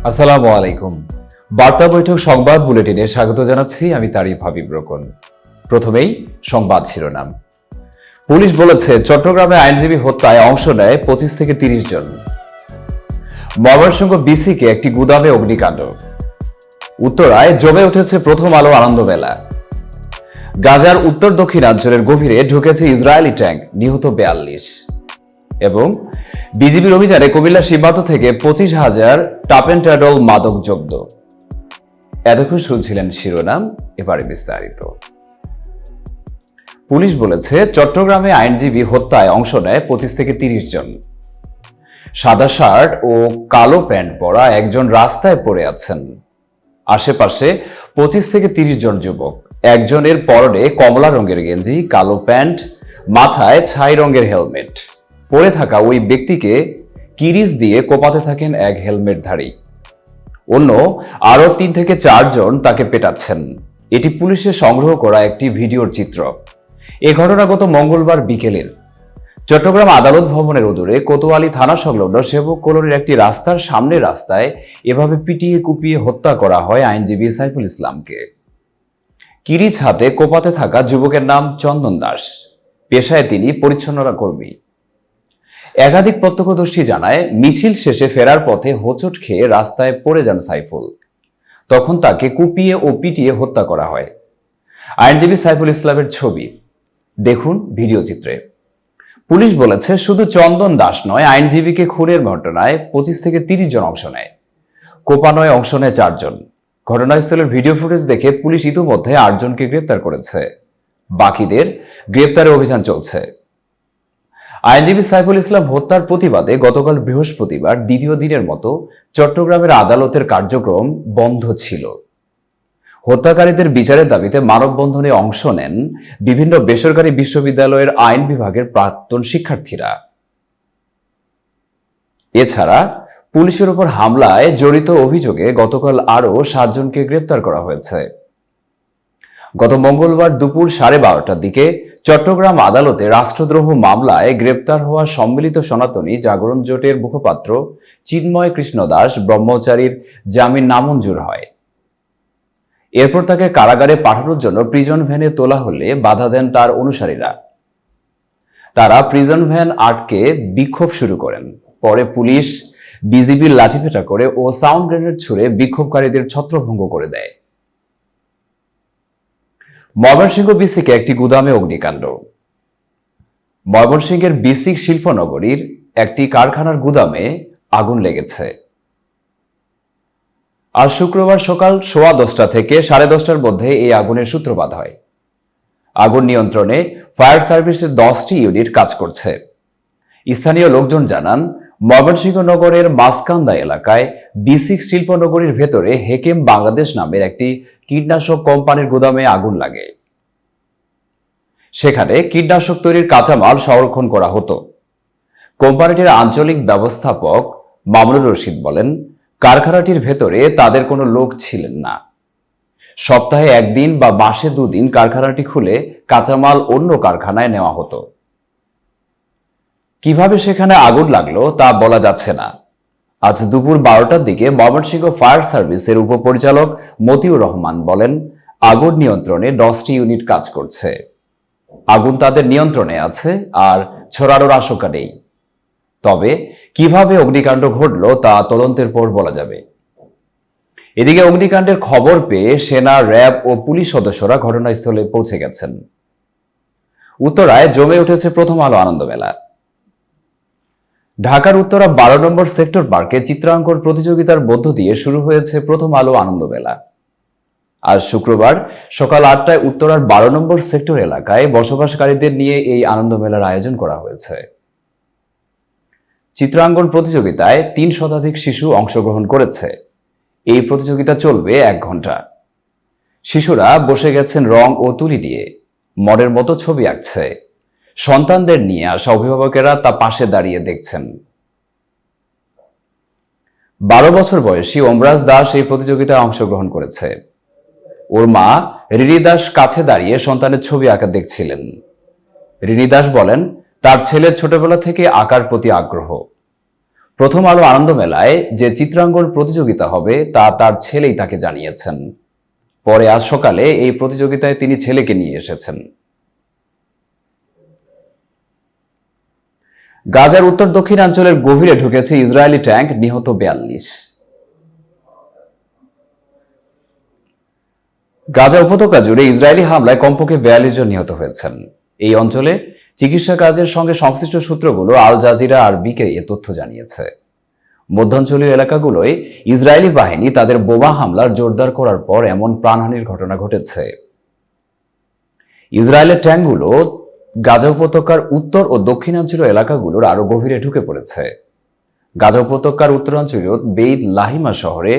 আসসালামু আলাইকুম। বার্তা বৈঠক সংবাদ বুলেটিনে স্বাগত জানাচ্ছি আমি তারিফ হাবিব রোকন। প্রথমেই সংবাদ শিরোনাম। পুলিশ বলেছে চট্টগ্রামে আইনজীবী হত্যায় অংশ নেয় 25 থেকে 30 জন। ময়মনসিংহ বিসিকে একটি গুদামে অগ্নিকাণ্ড। উত্তরায় জমে উঠেছে প্রথম আলো আনন্দ মেলা। গাজার উত্তর দক্ষিণাঞ্চলের গভীরে ঢুকেছে ইসরায়েলি ট্যাঙ্ক, নিহত 42। এবং বিজিবির অভিযানে কুমিল্লা সীমান্ত থেকে 25,000 টাপেন্টাডল মাদক জব্দ। এতক্ষণ শুনছিলেন শিরোনাম, এবারে বিস্তারিত। পুলিশ বলেছে চট্টগ্রামে আইনজীবী হত্যায় অংশ নেয় 25 থেকে 30 জন। সাদা শার্ট ও কালো প্যান্ট পরা একজন রাস্তায় পড়ে আছেন। আশেপাশে 25 থেকে 30 জন যুবক। একজনের পরনে কমলা রঙের গেঞ্জি, কালো প্যান্ট, মাথায় ছাই রঙের হেলমেট। পড়ে থাকা ওই ব্যক্তিকে কিরিচ দিয়ে কোপাতে থাকেন এক হেলমেটধারী। অন্য আরো 3 থেকে 4 জন তাকে পেটাচ্ছেন। এটি পুলিশের সংগ্রহ করা একটি ভিডিওর চিত্র। এ ঘটনা গত মঙ্গলবার বিকেলের। চট্টগ্রাম আদালত ভবনের অদূরে কোতোয়ালি থানা সংলগ্ন সেবক কলোনির একটি রাস্তার সামনের রাস্তায় এভাবে পিটিয়ে কুপিয়ে হত্যা করা হয় আইনজীবী সাইফুল ইসলামকে। কিরিচ হাতে কোপাতে থাকা যুবকের নাম চন্দন দাস। পেশায় তিনি পরিচ্ছন্নতা কর্মী। একাধিক প্রত্যক্ষদর্শী জানায়, মিছিল শেষে ফেরার পথে হোঁচট খেয়ে রাস্তায় পড়ে যান সাইফুল। তখন তাকে কুপিয়ে ও পিটিয়ে হত্যা করা হয়। আইনজীবী সাইফুল ইসলামের ছবি দেখুন ভিডিও চিত্রে। পুলিশ বলেছে শুধু চন্দন দাস নয়, আইনজীবীকে খুনের ঘটনায় 25 থেকে 30 জন অংশ নেয়। কোপানোয় অংশ নেয় 4 জন। ঘটনাস্থলের ভিডিও ফুটেজ দেখে পুলিশ ইতিমধ্যে 8 জনকে গ্রেপ্তার করেছে। বাকিদের গ্রেপ্তারে অভিযান চলছে। আইনজীবী সাইফুল ইসলাম হত্যার প্রতিবাদে গতকাল বৃহস্পতিবার দ্বিতীয় দিনের মতো চট্টগ্রামের আদালতের কার্যক্রম বন্ধ ছিল। হত্যাকারীদের বিচারের দাবিতে মানববন্ধনে অংশ নেন বিভিন্ন বেসরকারি বিশ্ববিদ্যালয়ের আইন বিভাগের প্রাক্তন শিক্ষার্থীরা। এছাড়া পুলিশের উপর হামলায় জড়িত অভিযোগে গতকাল আরও 7 জনকে গ্রেপ্তার করা হয়েছে। গত মঙ্গলবার দুপুর 12:30টার দিকে চট্টগ্রাম আদালতে রাষ্ট্রদ্রোহ মামলায় গ্রেপ্তার হওয়া সম্মিলিত সনাতনী জাগরণ জোটের মুখপাত্র চিন্ময় কৃষ্ণ দাস ব্রহ্মচারীর জামিন নামঞ্জুর হয়। এরপর তাকে কারাগারে পাঠানোর জন্য প্রিজন ভ্যানে তোলা হলে বাধা দেন তার অনুসারীরা। তারা প্রিজন ভ্যান আটকে বিক্ষোভ শুরু করেন। পরে পুলিশ বিজিবির লাঠিপেটা করে ও সাউন্ড গ্রেনেড ছুড়ে বিক্ষোভকারীদের ছত্রভঙ্গ করে দেয়। ময়মনসিংহ বিসিকে একটি গুদামে অগ্নিকাণ্ড। ময়মনসিংহের বিসিক শিল্পনগরীর একটি কারখানার গুদামে আগুন লেগেছে। আজ শুক্রবার সকাল 10:15 থেকে 10:30টার মধ্যে এই আগুনের সূত্রপাত হয়। আগুন নিয়ন্ত্রণে ফায়ার সার্ভিসের 10টি ইউনিট কাজ করছে। স্থানীয় লোকজন জানান, ময়মনসিংহ নগরের মাসকান্দা এলাকায় বিসিক শিল্পনগরীর ভেতরে হেকেম বাংলাদেশ নামের একটি কীটনাশক কোম্পানির গুদামে আগুন লাগে। সেখানে কীটনাশক তৈরির কাঁচামাল সংরক্ষণ করা হতো। কোম্পানিটির আঞ্চলিক ব্যবস্থাপক মামুনুর রশিদ বলেন, কারখানাটির ভেতরে তাদের কোনো লোক ছিলেন না। সপ্তাহে 1 দিন বা মাসে 2 দিন কারখানাটি খুলে কাঁচামাল অন্য কারখানায় নেওয়া হতো। কিভাবে সেখানে আগুন লাগলো তা বলা যাচ্ছে না। আজ দুপুর 12টার দিকে ময়মনসিংহ ফায়ার সার্ভিসের উপপরিচালক মতিউর রহমান বলেন, আগুন নিয়ন্ত্রণে 10টি ইউনিট কাজ করছে। আগুন তাদের নিয়ন্ত্রণে আছে আর ছড়ানোর আশঙ্কা নেই। তবে কিভাবে অগ্নিকাণ্ড ঘটল তা তদন্তের পর বলা যাবে। এদিকে অগ্নিকাণ্ডের খবর পেয়ে সেনা, র্যাব ও পুলিশ সদস্যরা ঘটনাস্থলে পৌঁছে গেছেন। উত্তরায় জমে উঠেছে প্রথম আলো আনন্দ মেলা। ঢাকার উত্তরা 12 নম্বর সেক্টর পার্কে চিত্রাঙ্কন প্রতিযোগিতার মধ্য দিয়ে শুরু হয়েছে প্রথম আলো আনন্দ মেলা। আজ শুক্রবার সকাল 8টায় উত্তরার 12 নম্বর সেক্টর এলাকায় বসবাসকারীদের নিয়ে এই আনন্দ মেলার আয়োজন করা হয়েছে। চিত্রাঙ্কন প্রতিযোগিতায় 3 শতাধিক শিশু অংশগ্রহণ করেছে। এই প্রতিযোগিতা চলবে 1 ঘন্টা। শিশুরা বসে গেছেন রং ও তুলি দিয়ে, মনের মতো ছবি আঁকছে। সন্তানদের নিয়ে আসা অভিভাবকেরা তা পাশে দাঁড়িয়ে দেখছেন। 12 বছর বয়সী ওমরাজ দাস এই প্রতিযোগিতায় অংশগ্রহণ করেছে। ওর মা রিনি দাস কাছে দাঁড়িয়ে সন্তানের ছবি আঁকা দেখছিলেন। রিনি দাস বলেন, তার ছেলের ছোটবেলা থেকে আঁকার প্রতি আগ্রহ। প্রথম আলো আনন্দ মেলায় যে চিত্রাঙ্কন প্রতিযোগিতা হবে তা তার ছেলেই তাকে জানিয়েছেন। পরে আজ সকালে এই প্রতিযোগিতায় তিনি ছেলেকে নিয়ে এসেছেন। গাজার উত্তর দক্ষিণাঞ্চলের গভীরে ঢুকেছে ইসরায়েলি ট্যাঙ্ক, নিহত 42। গাজা উপত্যকা জুড়ে ইসরায়েলি হামলায় কমপক্ষে 42 জন নিহত হয়েছেন। এই অঞ্চলে চিকিৎসা কাজের সঙ্গে সংশ্লিষ্ট সূত্রগুলো আল জাজিরা আরবিকে এ তথ্য জানিয়েছে। মধ্যাঞ্চলীয় এলাকাগুলোয় ইসরায়েলি বাহিনী তাদের বোমা হামলার জোরদার করার পর এমন প্রাণহানির ঘটনা ঘটেছে। ইসরায়েলের ট্যাঙ্কগুলো গাজা উপত্যকার উত্তর ও দক্ষিণাঞ্চলীয় এলাকাগুলোর আরো গভীরে ঢুকে পড়েছে। গাজা উপত্যকার উত্তরাঞ্চলীয় বেইত লাহিমা শহরে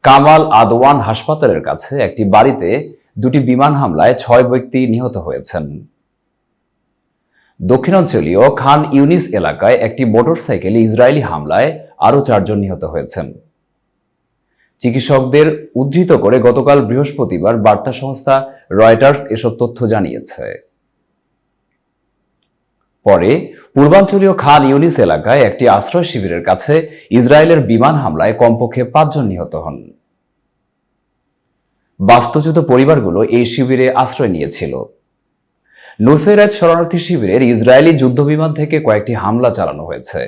কামাল আদওয়ান হাসপাতালের কাছে একটি বাড়িতে দুটি বিমান হামলায় 6 ব্যক্তি নিহত হয়েছেন। দক্ষিণাঞ্চলীয় খান ইউনিস এলাকায় একটি মোটরসাইকেলে ইসরায়েলি হামলায় আরও 4 জন নিহত হয়েছেন। চিকিৎসকদের উদ্ধৃত করে গতকাল বৃহস্পতিবার বার্তা সংস্থা রয়টার্স এসব তথ্য জানিয়েছে। পরে পূর্বাঞ্চলীয় খান ইউনিস এলাকায় একটি আশ্রয় শিবিরের কাছে ইসরায়েলের বিমান হামলায় কমপক্ষে 5 জন নিহত হন। বাস্তুচ্যুত পরিবারগুলো এই শিবিরে আশ্রয় নিয়েছিল। নুসেরাত শরণার্থী শিবিরের ইসরায়েলি যুদ্ধবিমান থেকে কয়েকটি হামলা চালানো হয়েছে।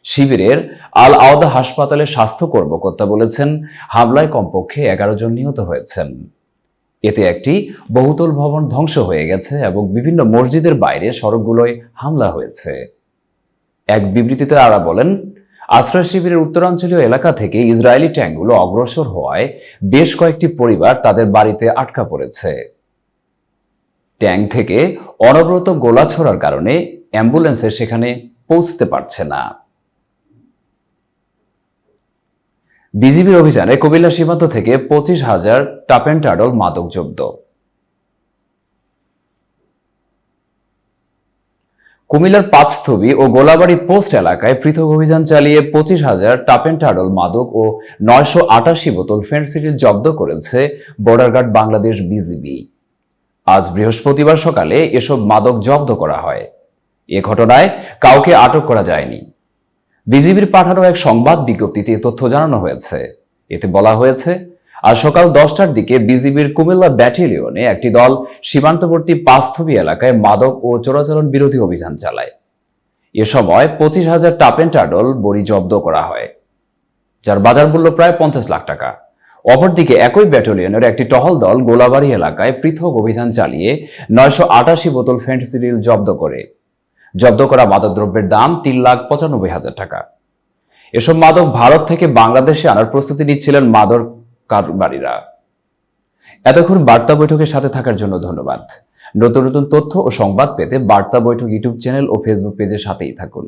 শিবিরের আল আওদা হাসপাতালের স্বাস্থ্য কর্মকর্তা বলেছেন, হামলায় কমপক্ষে 11 জন নিহত হয়েছেন। এতে একটি বহুতল ভবন ধ্বংস হয়ে গেছে এবং বিভিন্ন মসজিদের বাইরে সড়কগুলোয় হামলা হয়েছে। এক বিবৃতিতে তারা বলেন, আশ্রয় শিবিরের উত্তরাঞ্চলীয় এলাকা থেকে ইসরায়েলি ট্যাঙ্কগুলো অগ্রসর হওয়ায় বেশ কয়েকটি পরিবার তাদের বাড়িতে আটকা পড়েছে। ট্যাঙ্ক থেকে অনবরত গোলা ছোড়ার কারণে অ্যাম্বুলেন্সে সেখানে পৌঁছতে পারছে না। বিজিবির অভিযানে কুমিল্লা সীমান্ত থেকে 25,000 টাপেনটাডল মাদক জব্দ। কুমিল্লার পাঁচথবি ও গোলাবাড়ি পোস্ট এলাকায় পৃথক অভিযান চালিয়ে 25,000 টাপেনটাডল মাদক ও 988 বোতল ফেন্সিডিল জব্দ করেছে বর্ডার গার্ড বাংলাদেশ বিজিবি। আজ বৃহস্পতিবার সকালে এসব মাদক জব্দ করা হয়। এ ঘটনায় কাউকে আটক করা যায়নি। বিজিবির পাঠানো এক সংবাদ বিজ্ঞপ্তিতে তথ্য জানানো হয়েছে। এতে বলা হয়েছে, আজ সকাল 10টার দিকে বিজিবির কুমিল্লা ব্যাটালিয়নে একটি দল সীমান্তবর্তী পাঁচথবি এলাকায় মাদক ও চোরাচালান বিরোধী অভিযান চালায়। এ সময় 25,000 টাপেনটাডল বড়ি জব্দ করা হয়, যার বাজার মূল্য প্রায় 50 লাখ টাকা। অপরদিকে একই ব্যাটালিয়নের একটি টহল দল গোলাবাড়ি এলাকায় পৃথক অভিযান চালিয়ে 988 বোতল ফেন্সিডিল জব্দ করে। জব্দ করা মাদকদ্রব্যের দাম 3,95,000 টাকা। এসব মাদক ভারত থেকে বাংলাদেশে আনার প্রস্তুতি নিচ্ছিলেন মাদক কারবারিরা। এতক্ষণ বার্তা বৈঠকের সাথে থাকার জন্য ধন্যবাদ। নতুন নতুন তথ্য ও সংবাদ পেতে বার্তা বৈঠক ইউটিউব চ্যানেল ও ফেসবুক পেজের সাথেই থাকুন।